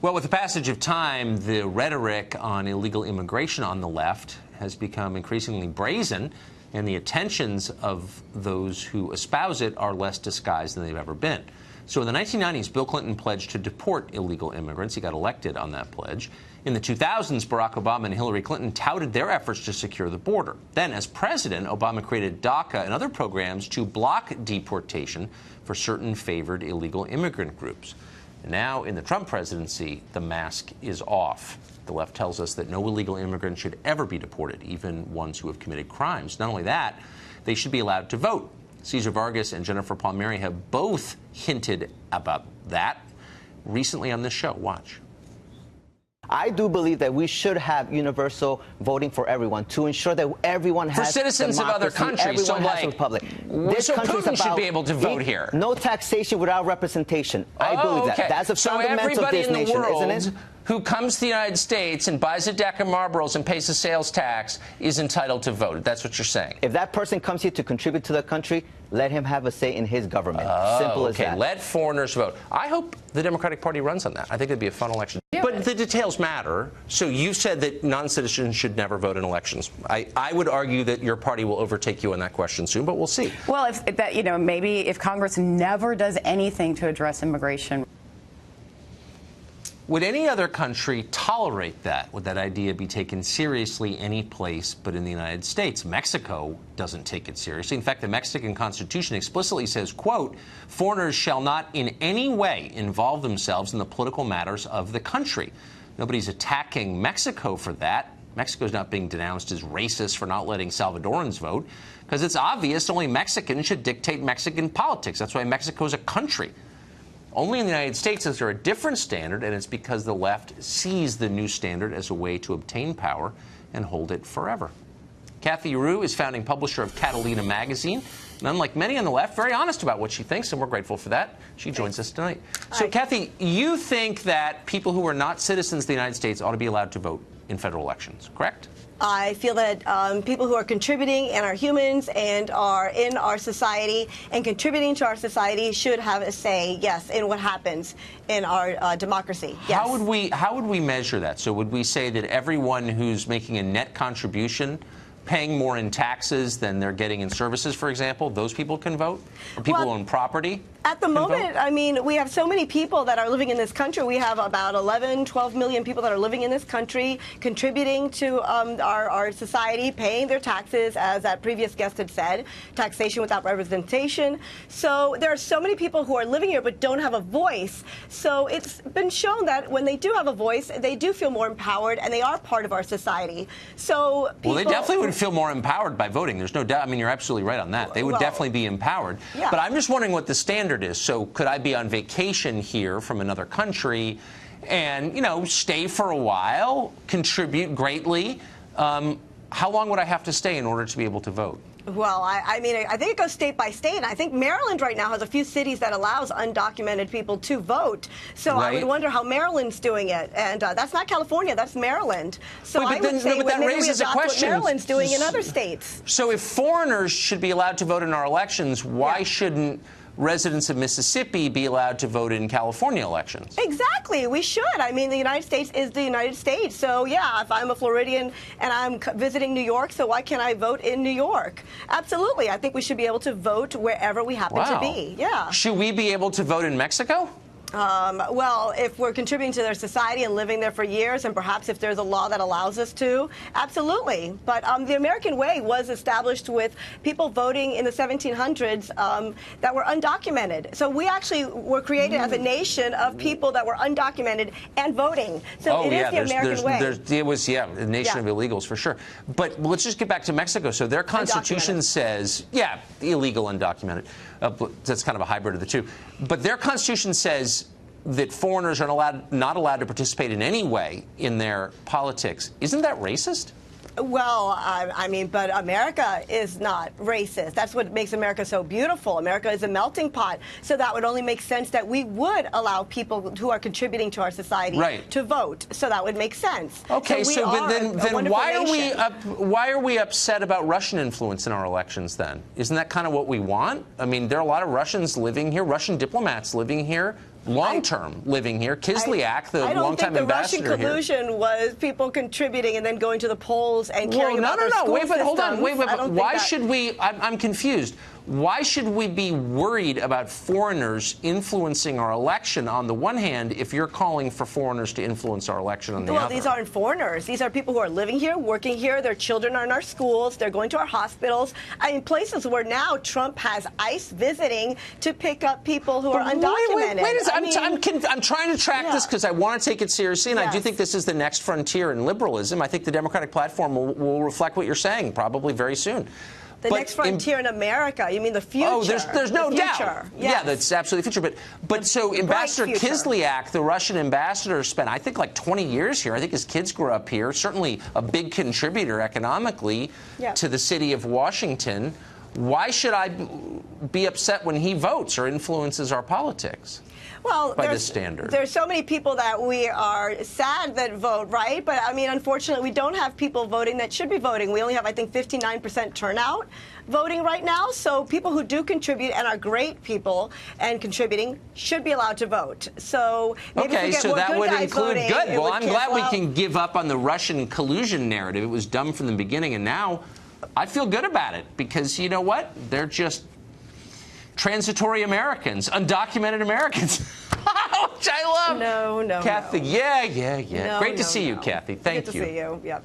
Well, with the passage of time, the rhetoric on illegal immigration on the left has become increasingly brazen, and the attentions of those who espouse it are less disguised than they've ever been. So in the 1990s, Bill Clinton pledged to deport illegal immigrants. He got elected on that pledge. In the 2000s, Barack Obama and Hillary Clinton touted their efforts to secure the border. Then, as president, Obama created DACA and other programs to block deportation for certain favored illegal immigrant groups. And now, in the Trump presidency, the mask is off. The left tells us that no illegal immigrant should ever be deported, even ones who have committed crimes. Not only that, they should be allowed to vote. Cesar Vargas and Jennifer Palmieri have both hinted about that recently on this show. Watch. I do believe that we should have universal voting for everyone to ensure that everyone has for citizens of other countries. So, like, this so Putin should be able to vote here. No taxation without representation. I believe that. That's a fundamental of this nation, isn't it? Who comes to the United States and buys a deck of Marlboros and pays a sales tax is entitled to vote. That's what you're saying. If that person comes here to contribute to the country, let him have a say in his government. Simple as that. Let foreigners vote. I hope the Democratic Party runs on that. I think it'd be a fun election. Yeah, but the details matter. So you said that non-citizens should never vote in elections. I would argue that your party will overtake you on that question soon, but we'll see. Well, if that, maybe if Congress never does anything to address immigration. Would any other country tolerate that? Would that idea be taken seriously any place but in the United States? Mexico doesn't take it seriously. In fact, the Mexican Constitution explicitly says, quote, foreigners shall not in any way involve themselves in the political matters of the country. Nobody's attacking Mexico for that. Mexico's not being denounced as racist for not letting Salvadorans vote, because it's obvious only Mexicans should dictate Mexican politics. That's why Mexico's a country. Only in the United States is there a different standard, and it's because the left sees the new standard as a way to obtain power and hold it forever. Kathy Rue is founding publisher of Catalina magazine, and unlike many on the left, very honest about what she thinks, and we're grateful for that. She joins us tonight. So, Kathy, you think that people who are not citizens of the United States ought to be allowed to vote in federal elections, correct? I feel that people who are contributing and are humans and are in our society and contributing to our society should have a say, yes, in what happens in our democracy. Yes. How would we measure that? So would we say that everyone who's making a net contribution, paying more in taxes than they're getting in services, for example, those people can vote? Or people who own property? At the moment, I mean, we have so many people that are living in this country. We have about 11, 12 million people that are living in this country, contributing to our society, paying their taxes, as that previous guest had said, taxation without representation. So there are so many people who are living here but don't have a voice. So it's been shown that when they do have a voice, they do feel more empowered and they are part of our society. So people, well, they definitely would feel more empowered by voting. There's no doubt. I mean, you're absolutely right on that. They would definitely be empowered. Yeah. But I'm just wondering what the standard is. So could I be on vacation here from another country and, stay for a while, contribute greatly? How long would I have to stay in order to be able to vote? Well, I mean, I think it goes state by state. And I think Maryland right now has a few cities that allows undocumented people to vote. So I would wonder how Maryland's doing it. And that's not California, that's Maryland. So I would say that maybe raises a question. What Maryland's doing in other states. So if foreigners should be allowed to vote in our elections, why shouldn't residents of Mississippi be allowed to vote in California elections? Exactly. We should. I mean, the United States is the United States. So, yeah, if I'm a Floridian and I'm visiting New York, so why can't I vote in New York? Absolutely. I think we should be able to vote wherever we happen to be. Yeah. Should we be able to vote in Mexico? Well, if we're contributing to their society and living there for years, and perhaps if there's a law that allows us to, absolutely. But the American way was established with people voting in the 1700s that were undocumented. So we actually were created as a nation of people that were undocumented and voting. So it is the American way. It was, a nation of illegals for sure. But let's just get back to Mexico. So their constitution says, illegal undocumented. That's kind of a hybrid of the two. But their constitution says that foreigners are not allowed to participate in any way in their politics. Isn't that racist? Well, I mean, but America is not racist. That's what makes America so beautiful. America is a melting pot. So that would only make sense that we would allow people who are contributing to our society to vote. So that would make sense. Okay, but then why are we upset about Russian influence in our elections then? Isn't that kind of what we want? I mean, there are a lot of Russians living here, Russian diplomats living here. long-term living here. Kislyak, the longtime ambassador here. I don't think the Russian collusion was people contributing and then going to the polls and caring about their school Wait, but hold on. Wait, why should we? I'm confused. Why should we be worried about foreigners influencing our election on the one hand if you're calling for foreigners to influence our election on the other? Well, these aren't foreigners. These are people who are living here, working here. Their children are in our schools. They're going to our hospitals. I mean, places where now Trump has ICE visiting to pick up people who are undocumented. Wait a second. I'm trying to track this because I want to take it seriously, and I do think this is the next frontier in liberalism. I think the Democratic platform will reflect what you're saying probably very soon. The next frontier in America. You mean the future? Oh, there's no doubt. Yes. Yeah, that's absolutely the future. But so Ambassador Kislyak, the Russian ambassador, spent, I think, like 20 years here. I think his kids grew up here. Certainly a big contributor economically to the city of Washington. Why should I be upset when he votes or influences our politics? Well, by this standard. There's so many people that we are sad that vote, right? But I mean, unfortunately, we don't have people voting that should be voting. We only have, I think, 59% turnout voting right now. So people who do contribute and are great people and contributing should be allowed to vote. So maybe if we get more that good would guys include voting, good. Well, I'm glad we out. can give up on the Russian collusion narrative. It was dumb from the beginning, and now I feel good about it because you know what? They're just transitory Americans, undocumented Americans, which I love. No. Kathy, yeah. No, Great to see you, Kathy. Thank you. Good to see you. Yep.